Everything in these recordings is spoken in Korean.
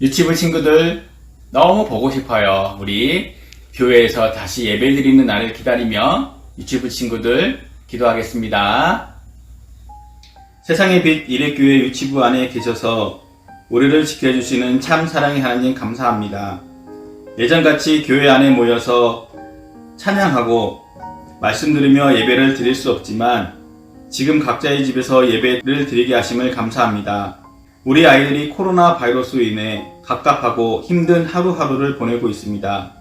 유치부 친구들 너무 보고 싶어요. 우리 교회에서 다시 예배드리는 날을 기다리며 유치부 친구들 기도하겠습니다. 세상의 빛 이레교회 유치부 안에 계셔서 우리를 지켜주시는 참 사랑의 하나님 감사합니다. 예전같이 교회 안에 모여서 찬양하고 말씀 들으며 예배를 드릴 수 없지만 지금 각자의 집에서 예배를 드리게 하심을 감사합니다. 우리 아이들이 코로나 바이러스로 인해 갑갑하고 힘든 하루하루를 보내고 있습니다.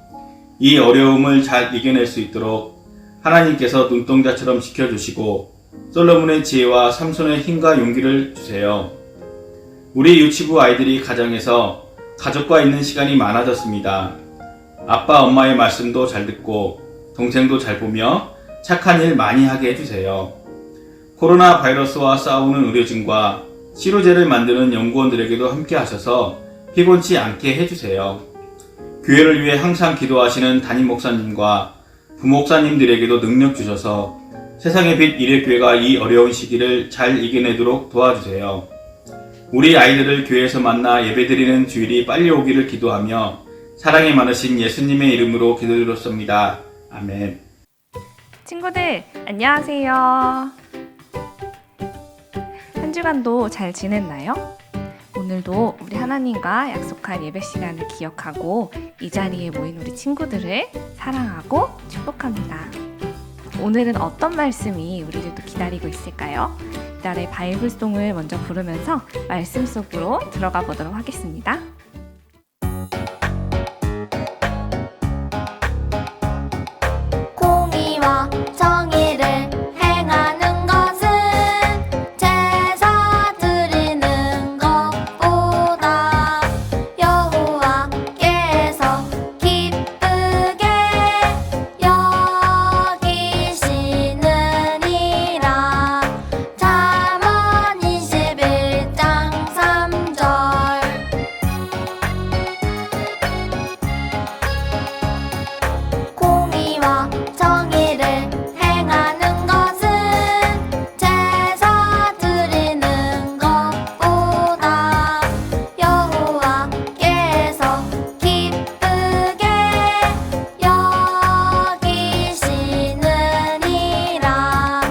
이 어려움을 잘 이겨낼 수 있도록 하나님께서 눈동자처럼 지켜주시고 솔로몬의 지혜와 삼손의 힘과 용기를 주세요. 우리 유치부 아이들이 가정에서 가족과 있는 시간이 많아졌습니다. 아빠 엄마의 말씀도 잘 듣고 동생도 잘 보며 착한 일 많이 하게 해주세요. 코로나 바이러스와 싸우는 의료진과 치료제를 만드는 연구원들에게도 함께 하셔서 피곤치 않게 해주세요. 교회를 위해 항상 기도하시는 담임 목사님과 부목사님들에게도 능력 주셔서 세상의 빛 이레교회가 이 어려운 시기를 잘 이겨내도록 도와주세요. 우리 아이들을 교회에서 만나 예배드리는 주일이 빨리 오기를 기도하며 사랑이 많으신 예수님의 이름으로 기도드렸습니다. 아멘. 친구들 안녕하세요. 한 주간도 잘 지냈나요? 오늘도 우리 하나님과 약속한 예배 시간을 기억하고 이 자리에 모인 우리 친구들을 사랑하고 축복합니다. 오늘은 어떤 말씀이 우리들도 기다리고 있을까요? 이달의 바이블송을 먼저 부르면서 말씀 속으로 들어가 보도록 하겠습니다. 공의와 정의를 행하는 것은 제사 드리는 것보다 여호와께서 기쁘게 여기시느니라. 잠언 21장 3절. 공의와 정의를 행하는 것은 제사 드리는 것보다 여호와께서 기쁘게 여기시느니라.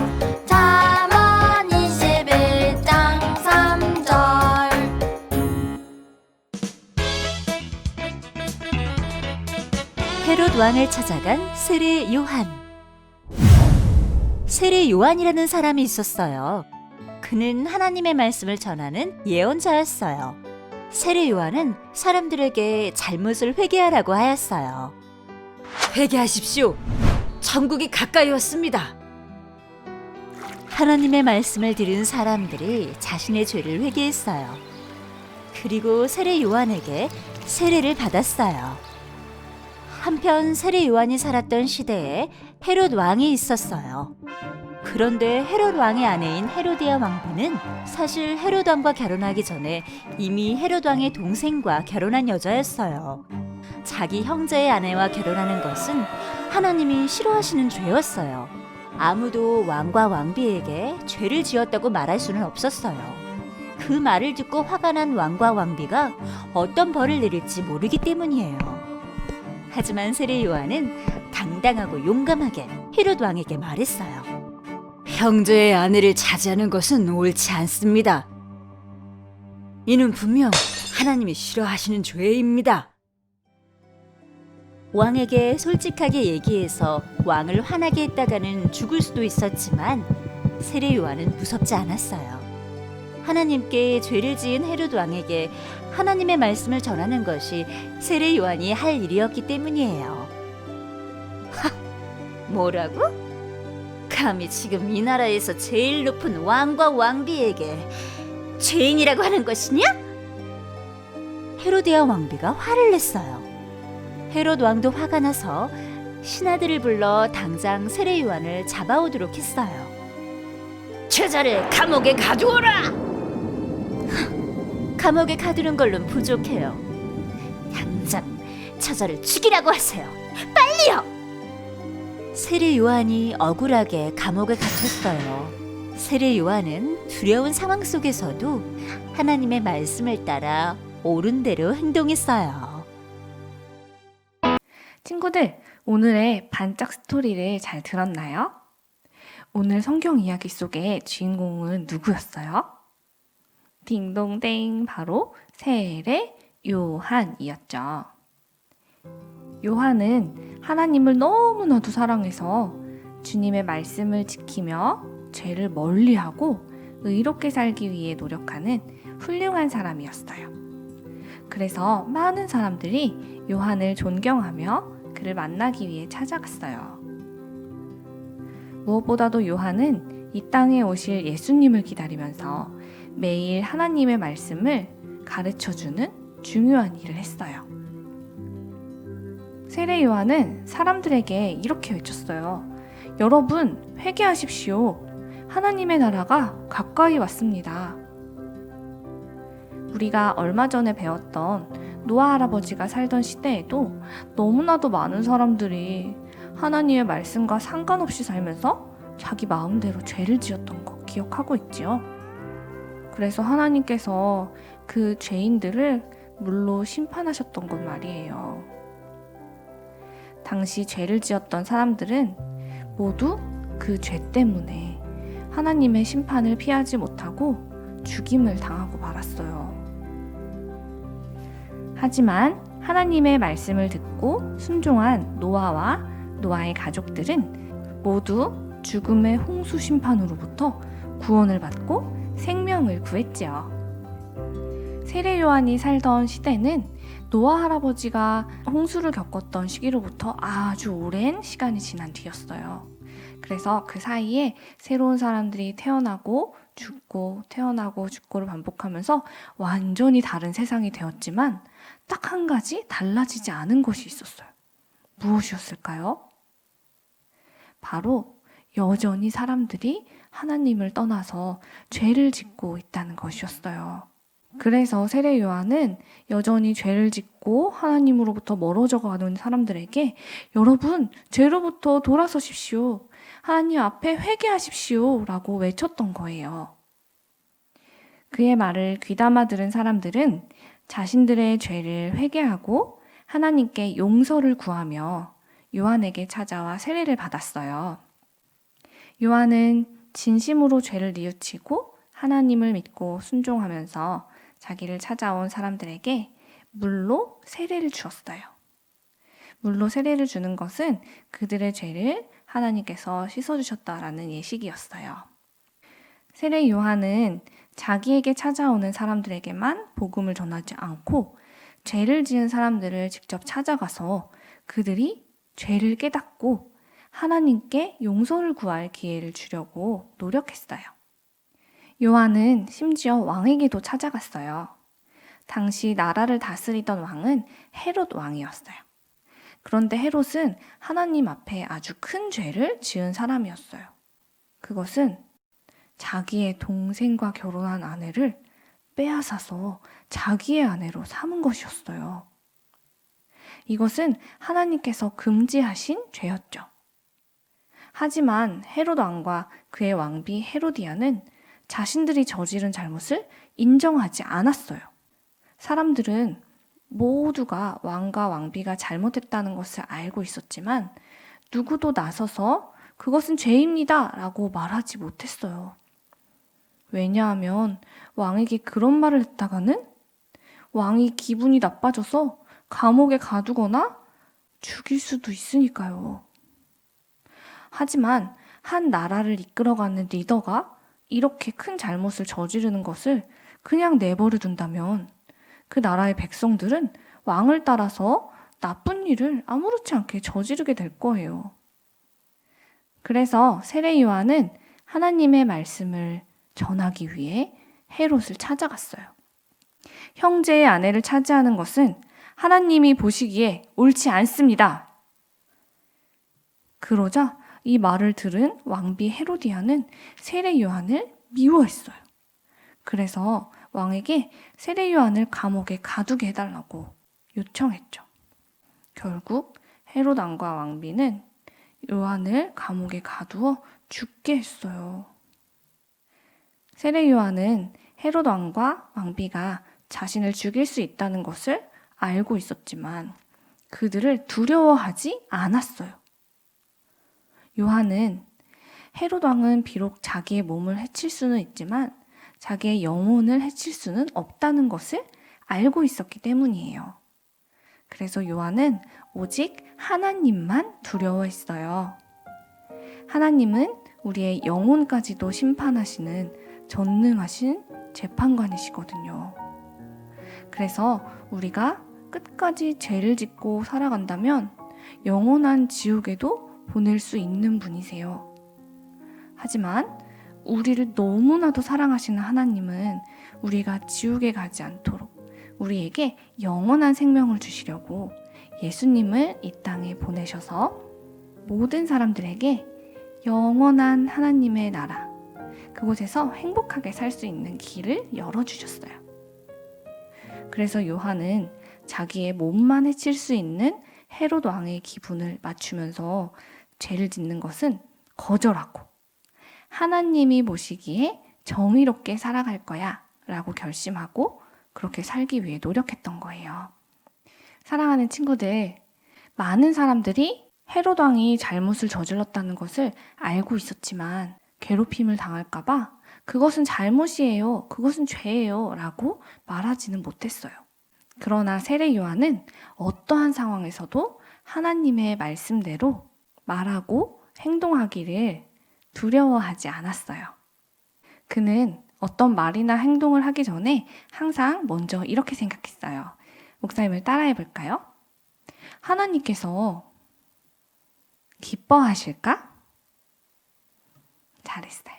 잠언 21장 3절. 헤롯 왕을 찾아간 세례 요한. 세례 요한이라는 사람이 있었어요. 그는 하나님의 말씀을 전하는 예언자였어요. 세례 요한은 사람들에게 잘못을 회개하라고 하였어요. 회개하십시오. 천국이 가까이 왔습니다. 하나님의 말씀을 들은 사람들이 자신의 죄를 회개했어요. 그리고 세례 요한에게 세례를 받았어요. 한편 세례 요한이 살았던 시대에 헤롯 왕이 있었어요. 그런데 헤롯 왕의 아내인 헤로디아 왕비는 사실 헤롯 왕과 결혼하기 전에 이미 헤롯 왕의 동생과 결혼한 여자였어요. 자기 형제의 아내와 결혼하는 것은 하나님이 싫어하시는 죄였어요. 아무도 왕과 왕비에게 죄를 지었다고 말할 수는 없었어요. 그 말을 듣고 화가 난 왕과 왕비가 어떤 벌을 내릴지 모르기 때문이에요. 하지만 세례 요한은 당당하고 용감하게 헤롯 왕에게 말했어요. 형제의 아내를 차지하는 것은 옳지 않습니다. 이는 분명 하나님이 싫어하시는 죄입니다. 왕에게 솔직하게 얘기해서 왕을 화나게 했다가는 죽을 수도 있었지만 세례 요한은 무섭지 않았어요. 하나님께 죄를 지은 헤롯 왕에게 하나님의 말씀을 전하는 것이 세례 요한이 할 일이었기 때문이에요. 하, 뭐라고? 감히 지금 이 나라에서 제일 높은 왕과 왕비에게 죄인이라고 하는 것이냐? 헤로디아 왕비가 화를 냈어요. 헤롯 왕도 화가 나서 신하들을 불러 당장 세례 요한을 잡아오도록 했어요. 제자를 감옥에 가두어라! 감옥에 가두는 걸로는 부족해요. 당장 저자를 죽이라고 하세요. 빨리요! 세례 요한이 억울하게 감옥에 갇혔어요. 세례 요한은 두려운 상황 속에서도 하나님의 말씀을 따라 옳은 대로 행동했어요. 친구들, 오늘의 반짝 스토리를 잘 들었나요? 오늘 성경 이야기 속의 주인공은 누구였어요? 딩동댕, 바로 세례 요한이었죠. 요한은 하나님을 너무나도 사랑해서 주님의 말씀을 지키며 죄를 멀리하고 의롭게 살기 위해 노력하는 훌륭한 사람이었어요. 그래서 많은 사람들이 요한을 존경하며 그를 만나기 위해 찾아갔어요. 무엇보다도 요한은 이 땅에 오실 예수님을 기다리면서 매일 하나님의 말씀을 가르쳐주는 중요한 일을 했어요. 세례 요한은 사람들에게 이렇게 외쳤어요. 여러분, 회개하십시오. 하나님의 나라가 가까이 왔습니다. 우리가 얼마 전에 배웠던 노아 할아버지가 살던 시대에도 너무나도 많은 사람들이 하나님의 말씀과 상관없이 살면서 자기 마음대로 죄를 지었던 거 기억하고 있지요. 그래서 하나님께서 그 죄인들을 물로 심판하셨던 것 말이에요. 당시 죄를 지었던 사람들은 모두 그 죄 때문에 하나님의 심판을 피하지 못하고 죽임을 당하고 말았어요. 하지만 하나님의 말씀을 듣고 순종한 노아와 노아의 가족들은 모두 죽음의 홍수 심판으로부터 구원을 받고 생명을 구했지요. 세례 요한이 살던 시대는 노아 할아버지가 홍수를 겪었던 시기로부터 아주 오랜 시간이 지난 뒤였어요. 그래서 그 사이에 새로운 사람들이 태어나고 죽고 태어나고 죽고를 반복하면서 완전히 다른 세상이 되었지만 딱 한 가지 달라지지 않은 것이 있었어요. 무엇이었을까요? 바로 여전히 사람들이 하나님을 떠나서 죄를 짓고 있다는 것이었어요. 그래서 세례 요한은 여전히 죄를 짓고 하나님으로부터 멀어져 가는 사람들에게 여러분, 죄로부터 돌아서십시오. 하나님 앞에 회개하십시오. 라고 외쳤던 거예요. 그의 말을 귀담아 들은 사람들은 자신들의 죄를 회개하고 하나님께 용서를 구하며 요한에게 찾아와 세례를 받았어요. 요한은 진심으로 죄를 뉘우치고 하나님을 믿고 순종하면서 자기를 찾아온 사람들에게 물로 세례를 주었어요. 물로 세례를 주는 것은 그들의 죄를 하나님께서 씻어주셨다라는 예식이었어요. 세례 요한은 자기에게 찾아오는 사람들에게만 복음을 전하지 않고 죄를 지은 사람들을 직접 찾아가서 그들이 죄를 깨닫고 하나님께 용서를 구할 기회를 주려고 노력했어요. 요한은 심지어 왕에게도 찾아갔어요. 당시 나라를 다스리던 왕은 헤롯 왕이었어요. 그런데 헤롯은 하나님 앞에 아주 큰 죄를 지은 사람이었어요. 그것은 자기의 동생과 결혼한 아내를 빼앗아서 자기의 아내로 삼은 것이었어요. 이것은 하나님께서 금지하신 죄였죠. 하지만 헤롯 왕과 그의 왕비 헤로디아는 자신들이 저지른 잘못을 인정하지 않았어요. 사람들은 모두가 왕과 왕비가 잘못했다는 것을 알고 있었지만 누구도 나서서 그것은 죄입니다 라고 말하지 못했어요. 왜냐하면 왕에게 그런 말을 했다가는 왕이 기분이 나빠져서 감옥에 가두거나 죽일 수도 있으니까요. 하지만 한 나라를 이끌어가는 리더가 이렇게 큰 잘못을 저지르는 것을 그냥 내버려 둔다면 그 나라의 백성들은 왕을 따라서 나쁜 일을 아무렇지 않게 저지르게 될 거예요. 그래서 세례 요한은 하나님의 말씀을 전하기 위해 헤롯을 찾아갔어요. 형제의 아내를 차지하는 것은 하나님이 보시기에 옳지 않습니다. 그러자 이 말을 들은 왕비 헤로디아는 세례 요한을 미워했어요. 그래서 왕에게 세례 요한을 감옥에 가두게 해달라고 요청했죠. 결국 헤롯 왕과 왕비는 요한을 감옥에 가두어 죽게 했어요. 세례 요한은 헤롯 왕과 왕비가 자신을 죽일 수 있다는 것을 알고 있었지만 그들을 두려워하지 않았어요. 요한은 헤롯 왕은 비록 자기의 몸을 해칠 수는 있지만 자기의 영혼을 해칠 수는 없다는 것을 알고 있었기 때문이에요. 그래서 요한은 오직 하나님만 두려워했어요. 하나님은 우리의 영혼까지도 심판하시는 전능하신 재판관이시거든요. 그래서 우리가 끝까지 죄를 짓고 살아간다면 영원한 지옥에도 보낼 수 있는 분이세요. 하지만 우리를 너무나도 사랑하시는 하나님은 우리가 지옥에 가지 않도록 우리에게 영원한 생명을 주시려고 예수님을 이 땅에 보내셔서 모든 사람들에게 영원한 하나님의 나라, 그곳에서 행복하게 살 수 있는 길을 열어주셨어요. 그래서 요한은 자기의 몸만 해칠 수 있는 헤롯 왕의 기분을 맞추면서 죄를 짓는 것은 거절하고 하나님이 보시기에 정의롭게 살아갈 거야 라고 결심하고 그렇게 살기 위해 노력했던 거예요. 사랑하는 친구들, 많은 사람들이 헤롯 왕이 잘못을 저질렀다는 것을 알고 있었지만 괴롭힘을 당할까봐 그것은 잘못이에요, 그것은 죄예요 라고 말하지는 못했어요. 그러나 세례 요한은 어떠한 상황에서도 하나님의 말씀대로 말하고 행동하기를 두려워하지 않았어요. 그는 어떤 말이나 행동을 하기 전에 항상 먼저 이렇게 생각했어요. 목사님을 따라해 볼까요? 하나님께서 기뻐하실까? 잘했어요.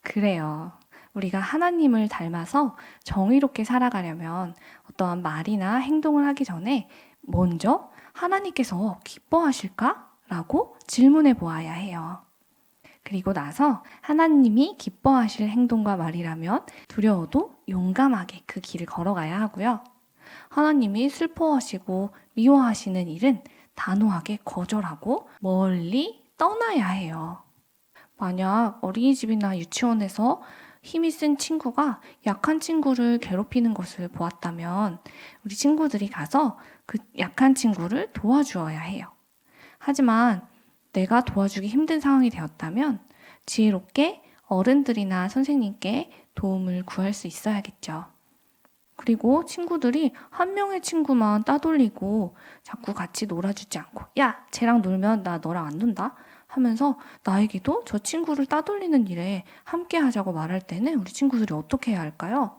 그래요. 우리가 하나님을 닮아서 정의롭게 살아가려면 어떠한 말이나 행동을 하기 전에 먼저 하나님께서 기뻐하실까? 라고 질문해 보아야 해요. 그리고 나서 하나님이 기뻐하실 행동과 말이라면 두려워도 용감하게 그 길을 걸어가야 하고요. 하나님이 슬퍼하시고 미워하시는 일은 단호하게 거절하고 멀리 떠나야 해요. 만약 어린이집이나 유치원에서 힘이 센 친구가 약한 친구를 괴롭히는 것을 보았다면 우리 친구들이 가서 그 약한 친구를 도와주어야 해요. 하지만 내가 도와주기 힘든 상황이 되었다면 지혜롭게 어른들이나 선생님께 도움을 구할 수 있어야겠죠. 그리고 친구들이 한 명의 친구만 따돌리고 자꾸 같이 놀아주지 않고 야, 쟤랑 놀면 나 너랑 안 논다 하면서 나에게도 저 친구를 따돌리는 일에 함께 하자고 말할 때는 우리 친구들이 어떻게 해야 할까요?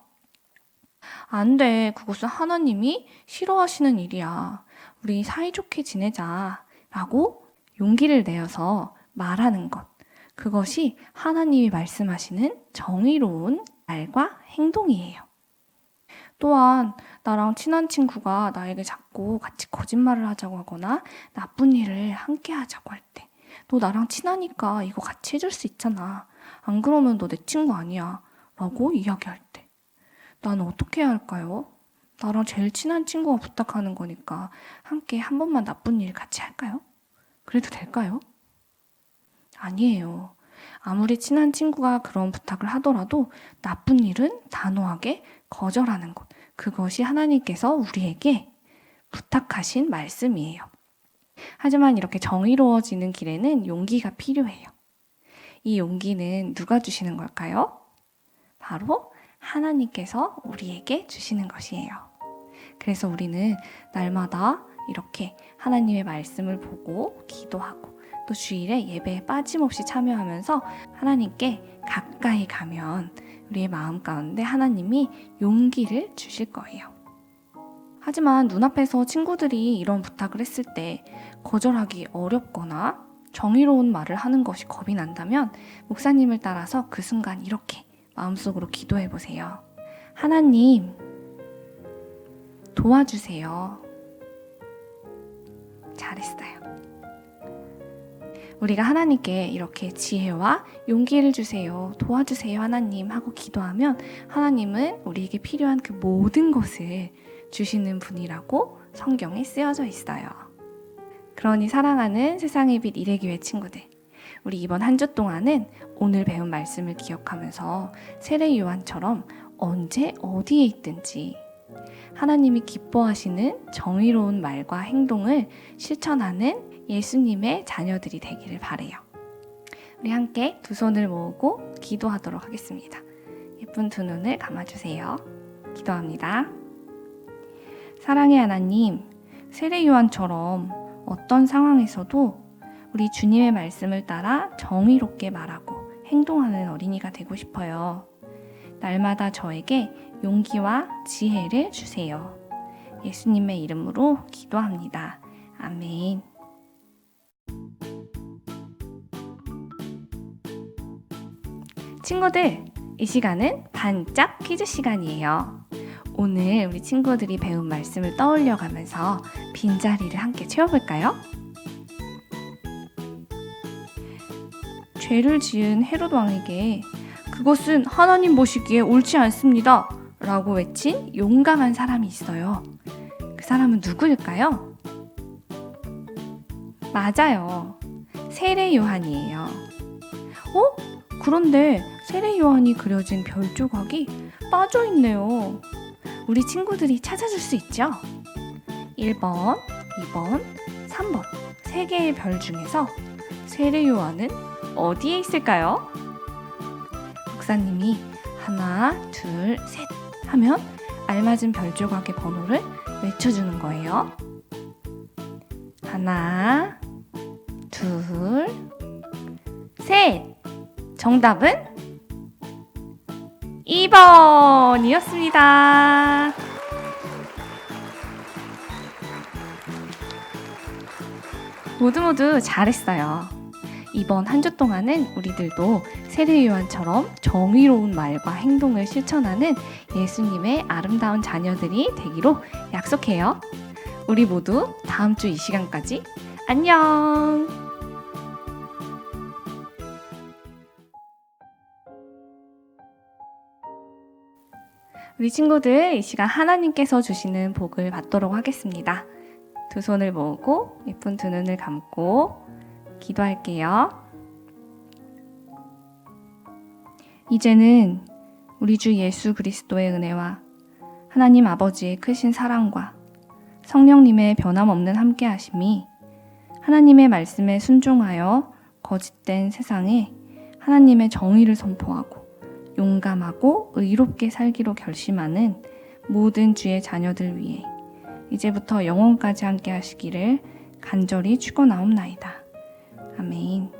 안 돼. 그것은 하나님이 싫어하시는 일이야. 우리 사이좋게 지내자 라고 용기를 내어서 말하는 것. 그것이 하나님이 말씀하시는 정의로운 말과 행동이에요. 또한 나랑 친한 친구가 나에게 자꾸 같이 거짓말을 하자고 하거나 나쁜 일을 함께 하자고 할 때, 너 나랑 친하니까 이거 같이 해줄 수 있잖아. 안 그러면 너 내 친구 아니야. 라고 이야기할 때, 나는 어떻게 해야 할까요? 나랑 제일 친한 친구가 부탁하는 거니까 함께 한 번만 나쁜 일 같이 할까요? 그래도 될까요? 아니에요. 아무리 친한 친구가 그런 부탁을 하더라도 나쁜 일은 단호하게 거절하는 것. 그것이 하나님께서 우리에게 부탁하신 말씀이에요. 하지만 이렇게 정의로워지는 길에는 용기가 필요해요. 이 용기는 누가 주시는 걸까요? 바로 하나님께서 우리에게 주시는 것이에요. 그래서 우리는 날마다 이렇게 하나님의 말씀을 보고 기도하고 또 주일에 예배에 빠짐없이 참여하면서 하나님께 가까이 가면 우리의 마음 가운데 하나님이 용기를 주실 거예요. 하지만 눈앞에서 친구들이 이런 부탁을 했을 때 거절하기 어렵거나 정의로운 말을 하는 것이 겁이 난다면 목사님을 따라서 그 순간 이렇게 마음속으로 기도해 보세요. 하나님, 도와주세요. 잘했어요. 우리가 하나님께 이렇게 지혜와 용기를 주세요, 도와주세요 하나님 하고 기도하면 하나님은 우리에게 필요한 그 모든 것을 주시는 분이라고 성경에 쓰여져 있어요. 그러니 사랑하는 세상의 빛 일해교회 친구들, 우리 이번 한 주 동안은 오늘 배운 말씀을 기억하면서 세례 요한처럼 언제 어디에 있든지 하나님이 기뻐하시는 정의로운 말과 행동을 실천하는 예수님의 자녀들이 되기를 바래요. 우리 함께 두 손을 모으고 기도하도록 하겠습니다. 예쁜 두 눈을 감아주세요. 기도합니다. 사랑의 하나님, 세례 요한처럼 어떤 상황에서도 우리 주님의 말씀을 따라 정의롭게 말하고 행동하는 어린이가 되고 싶어요. 날마다 저에게 용기와 지혜를 주세요. 예수님의 이름으로 기도합니다. 아멘. 친구들, 이 시간은 반짝 퀴즈 시간이에요. 오늘 우리 친구들이 배운 말씀을 떠올려 가면서 빈자리를 함께 채워볼까요? 죄를 지은 헤롯 왕에게 그것은 하나님 보시기에 옳지 않습니다 라고 외친 용감한 사람이 있어요. 그 사람은 누구일까요? 맞아요. 세례 요한이에요. 그런데 세례 요한이 그려진 별 조각이 빠져 있네요. 우리 친구들이 찾아줄 수 있죠? 1번, 2번, 3번 세 개의 별 중에서 세례 요한은 어디에 있을까요? 목사님이 하나, 둘, 셋 하면 알맞은 별 조각의 번호를 외쳐주는 거예요. 하나, 둘, 셋! 정답은 2번이었습니다. 모두 잘했어요. 이번 한 주 동안은 우리들도 세례 요한처럼 정의로운 말과 행동을 실천하는 예수님의 아름다운 자녀들이 되기로 약속해요. 우리 모두 다음 주 이 시간까지 안녕! 우리 친구들, 이 시간 하나님께서 주시는 복을 받도록 하겠습니다. 두 손을 모으고 예쁜 두 눈을 감고 기도할게요. 이제는 우리 주 예수 그리스도의 은혜와 하나님 아버지의 크신 사랑과 성령님의 변함없는 함께하심이 하나님의 말씀에 순종하여 거짓된 세상에 하나님의 정의를 선포하고 용감하고 의롭게 살기로 결심하는 모든 주의 자녀들 위해 이제부터 영원까지 함께 하시기를 간절히 축원하옵나이다. 아멘.